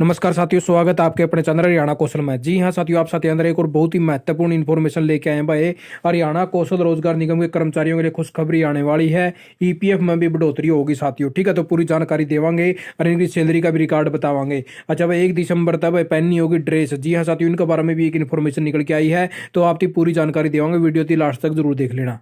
नमस्कार साथियों, स्वागत है आपके अपने चंद्र हरियाणा कौशल में। जी हाँ साथियों, आप साथी अंदर एक और बहुत ही महत्वपूर्ण इन्फॉर्मेशन लेके आए हैं भाई। हरियाणा कौशल रोजगार निगम के कर्मचारियों के लिए खुशखबरी आने वाली है। ईपीएफ में भी बढ़ोतरी होगी साथियों, ठीक है। तो पूरी जानकारी देवांगे और इनकी सैलरी का भी रिकॉर्ड बतावांगे। अच्छा भाई, 1 दिसंबर तक भाई पहननी होगी ड्रेस। जी हाँ साथियों, इनके बारे में भी एक इन्फॉर्मेशन निकल के आई है, तो आपकी पूरी जानकारी देवांगे। वीडियो की लास्ट तक जरूर देख लेना।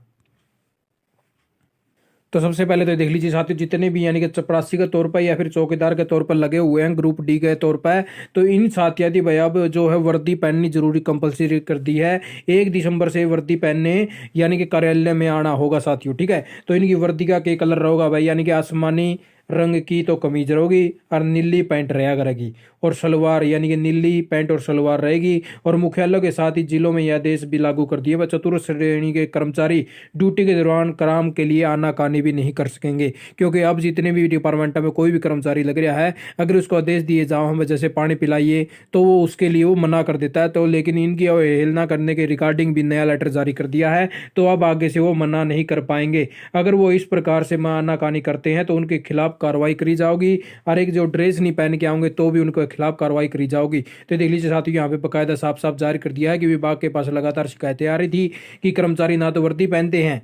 तो सबसे पहले तो देख लीजिए साथियों, जितने भी यानी कि चपरासी के तौर पर या फिर चौकीदार के तौर पर लगे हुए हैं ग्रुप डी के तौर पर, तो इन साथियों की भाई अब जो है वर्दी पहननी जरूरी कंपलसरी कर दी है। 1 दिसंबर से वर्दी पहनने यानी कि कार्यालय में आना होगा साथियों, ठीक है। तो इनकी वर्दी का क्या कलर रहेगा भाई, यानी कि आसमानी रंग की तो कमीज रहेगी और नीली पैंट रहा करेगी, और सलवार यानी कि नीली पैंट और सलवार रहेगी। और मुख्यालय के साथ ही जिलों में यह आदेश भी लागू कर दिए। वह चतुर्थ श्रेणी के कर्मचारी ड्यूटी के दौरान काम के लिए आनाकानी भी नहीं कर सकेंगे, क्योंकि अब जितने भी डिपार्टमेंट में कोई भी कर्मचारी लग रहा है, अगर उसको आदेश दिए जाओ हमें जैसे पानी पिलाइए, तो वो उसके लिए वो मना कर देता है। तो लेकिन इनकी अवहेलना करने के रिगार्डिंग भी नया लेटर जारी कर दिया है, तो अब आगे से वो मना नहीं कर पाएंगे। अगर वो इस प्रकार से आनाकानी करते हैं तो उनके खिलाफ कार्रवाई करी जाओगी, और एक जो ड्रेस नहीं पहन के आएंगे तो भी उनके खिलाफ कार्रवाई करी जाओगी। तो देख लीजिए साथियों, यहाँ पे बकायदा साफ साफ जारी कर दिया है कि विभाग के पास लगातार शिकायतें आ रही थी कि कर्मचारी ना तो वर्दी पहनते हैं,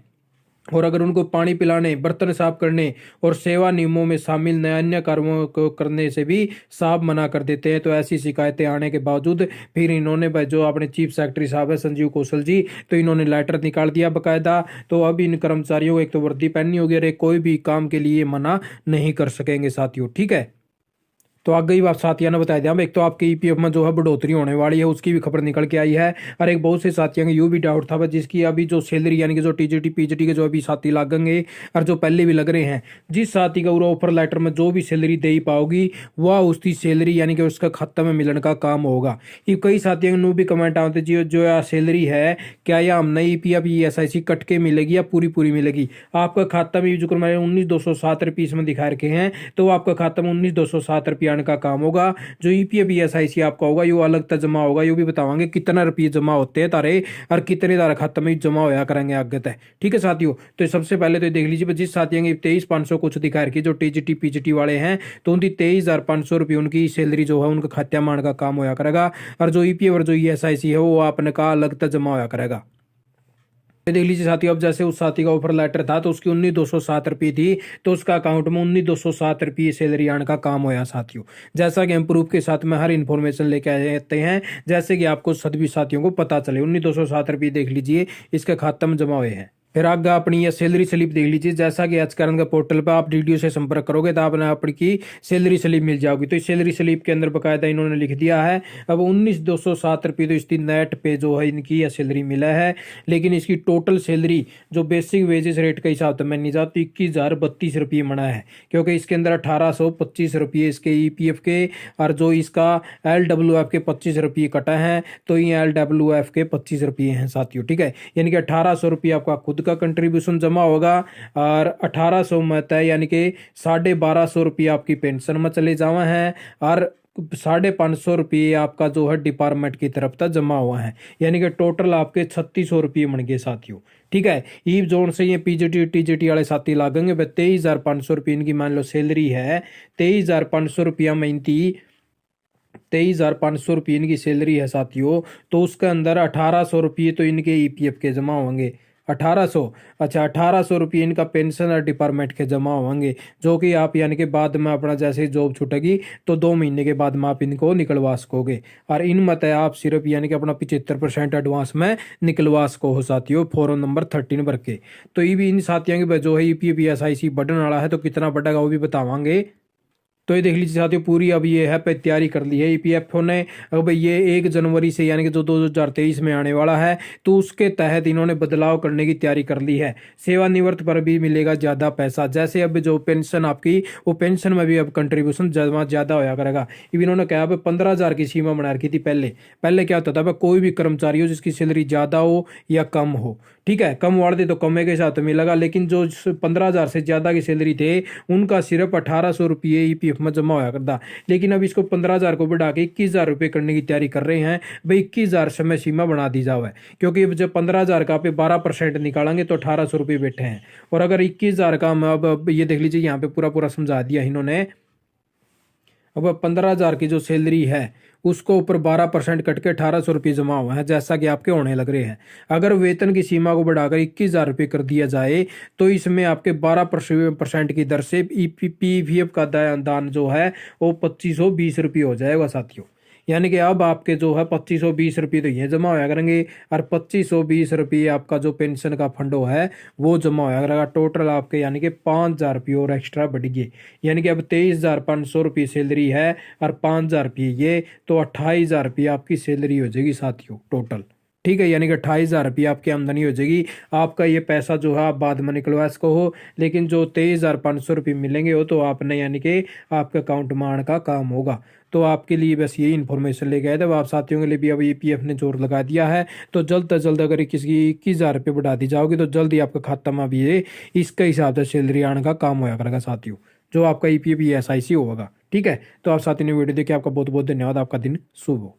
और अगर उनको पानी पिलाने, बर्तन साफ करने और सेवा नियमों में शामिल अन्य कार्यों को करने से भी साफ मना कर देते हैं। तो ऐसी शिकायतें आने के बावजूद फिर इन्होंने जो अपने चीफ सेक्रेटरी साहब है संजीव कौशल जी, तो इन्होंने लेटर निकाल दिया बकायदा। तो अब इन कर्मचारियों को एक तो वर्दी पहननी होगी और एक कोई भी काम के लिए मना नहीं कर सकेंगे साथियों, ठीक है। तो आगे ही बात साथियों ने बताया दिया, एक तो आपके ईपीएफ में जो है बढ़ोतरी होने वाली है, उसकी भी खबर निकल के आई है। और एक बहुत से साथियों का यूं भी डाउट था जिसकी अभी जो सैलरी यानी कि जो टीजीटी पीजीटी के जो अभी साथी लगेंगे और जो पहले भी लग रहे हैं, जिस साथी का ऑफर लेटर में जो भी सैलरी दे ही पाओगी वह उसकी सैलरी यानी कि उसका खाता में मिलने का काम होगा। ये कई साथियों ने भी कमेंट आते जी जो सैलरी है, क्या यह हम नई पीएफ ईएसआईसी कट के मिलेगी या पूरी पूरी मिलेगी। आपका खाता में जो 19,207 रुपये इसमें दिखा रखे हैं, तो आपका खाता में 19,207 रुपया का काम होगा। जो ईपीएफ ईएसआईसी आपका होगा यो अलग तक जमा होगा, यो भी बतावांगे कितना रुपये जमा होते हैं तारे और कितने तारे खाते में जमा होया करेंगे आगे तक, ठीक है साथियों। तो सबसे पहले तो देख लीजिए, जिस साथियों की 23,500 कुछ दिखा रखी जो टीजीटी पीजीटी वाले हैं, तो उनकी 23,500 रुपये उनकी सैलरी जो है उनका खाते में का काम होया करेगा। और जो ईपीएफ और जो ईएसआईसी है वो आपने का अलग तक जमा होया करेगा। देख लीजिए साथियों, अब जैसे उस साथी का ऑफर लेटर था तो उसकी 19,207 रुपये थी, तो उसका अकाउंट में 19,207 रुपये सैलरी आने का काम होया साथियों। जैसा कि हम प्रूफ के साथ में हर इन्फॉर्मेशन लेके आते हैं, जैसे कि आपको सभी साथियों को पता चले। 19,207 रुपये देख लीजिए इसके खाते में जमा हुए हैं। फिर आगे अपनी ये सैलरी स्लिप देख लीजिए। जैसा कि एचकरण का पोर्टल पर आप डीडीओ से संपर्क करोगे तो आपने आपकी सैलरी स्लिप मिल जाएगी। तो इस सैलरी स्लिप के अंदर बकायदा इन्होंने लिख दिया है अब 19,207 रुपये तो इसकी नेट पे जो है इनकी यह सैलरी मिला है। लेकिन इसकी टोटल सैलरी जो बेसिक वेजेस रेट के हिसाब से मैं नहीं जाती 21,032 रुपये मना है, क्योंकि इसके अंदर 1,825 रुपये इसके ईपीएफ के और जो इसका एलडब्ल्यूएफ के 25 रुपये कटा है, तो ये एलडब्ल्यूएफ के 25 रुपये हैं साथियों, ठीक है। यानी कि 1,800 रुपये आपका खुद का कंट्रीब्यूशन जमा होगा और 1,800 में तय यानी कि 1,250 रुपये आपकी पेंशन में चले जावा हैं और 550 रुपये आपका जो है डिपार्टमेंट की तरफ तक जमा हुआ है। यानी कि टोटल आपके 3,600 रुपये बन गए साथियों, ठीक है। ईव जोन से ये पीजीटी टीजीटी वाले साथी लागेंगे 23,500 रुपये इनकी मान लो सैलरी है। 23,500 रुपया में इनकी 23,500 रुपये इनकी सैलरी है साथियों। तो उसके अंदर 1,800 रुपये तो इनके ईपीएफ के जमा होंगे। 1,800, अच्छा 1,800 रुपये इनका पेंशन और डिपार्टमेंट के जमा होंगे, जो कि आप यानी कि बाद में अपना जैसे जॉब छूटेगी तो 2 महीने के बाद में आप इनको निकलवा सकोगे। और इन मत आप सिर्फ यानी कि अपना 75% एडवांस में निकलवा सको हो साथियों, फॉर्म नंबर 13 भर के। तो ये भी इन साथियों की जो है ईपीएफ ईएसआईसी बढ़ने वाला है, तो कितना बढ़ेगा वो भी बतावांगे। तो ये देख लीजिए साथियों, पूरी अब ये है पे तैयारी कर ली है ईपीएफओ ने। अब ये 1 जनवरी से यानी कि जो 2023 में आने वाला है, तो उसके तहत इन्होंने बदलाव करने की तैयारी कर ली है। सेवानिवृत्त पर भी मिलेगा ज्यादा पैसा। जैसे अब जो पेंशन आपकी, वो पेंशन में भी अब कंट्रीब्यूशन ज्यादा होया करेगा। इन्होंने कहा अब 15,000 की सीमा बना रखी थी पहले क्या होता था, कोई भी कर्मचारी हो जिसकी सैलरी ज्यादा हो या कम हो, ठीक है, कम वार्ड दे तो कमे के साथ मिलेगा। लेकिन जो 15,000 से ज्यादा की सैलरी थे उनका सिर्फ 1,800 रुपये ईपीएफ में जमा होया करता। लेकिन अब इसको 15,000 को बढ़ा के 21,000 रुपये करने की तैयारी कर रहे हैं। भाई 21,000 समय सीमा बना दी जाए, क्योंकि अब जब 15,000 का पे 12% निकालेंगे तो 1,800 रुपये बैठे हैं। और अगर 21,000 का अब ये देख लीजिए यहाँ पे पूरा समझा दिया इन्होंने। अब 15,000 की जो सैलरी है उसको ऊपर 12% कट के 1,800 रुपये जमा हुआ है, जैसा कि आपके होने लग रहे हैं। अगर वेतन की सीमा को बढ़ाकर 21,000 रुपये कर दिया जाए तो इसमें आपके 12% की दर से पीपीएफ का दान जो है वो 2,520 रुपये हो जाएगा साथियों। यानी कि अब आपके जो है 2,520 रुपये तो ये जमा होया करेंगे और 2,520 रुपये आपका जो पेंशन का फंडो है वो जमा होया करेगा। टोटल आपके यानी कि 5,000 रुपये और एक्स्ट्रा बढ़ गए, यानी कि अब 23,500 रुपये सैलरी है और 5,000 रुपये ये, तो 28,000 रुपये आपकी सैलरी हो जाएगी साथियों टोटल। ठीक है, यानी कि 28,000 रुपये आपकी आमदनी हो जाएगी। आपका ये पैसा जो है आप बाद में निकलवा सको हो, लेकिन जो 23,500 रुपये मिलेंगे वो तो आपने यानी कि आपके अकाउंट में आने का काम होगा। तो आपके लिए बस यही इन्फॉर्मेशन लेके आए थे। अब आप साथियों के लिए भी अब ईपीएफ ने जोर लगा दिया है, तो जल्द से जल्द अगर किसी 21,000 रुपये बढ़ा दी जाओगी तो जल्द ही आपका खाता में भी ये इसके हिसाब से सैलरी आने का काम होया करेगा साथियों, जो आपका ईपीएफ ESIC होगा। ठीक है, तो आप साथियों ने वीडियो देखिए, आपका बहुत बहुत धन्यवाद। आपका दिन शुभ हो।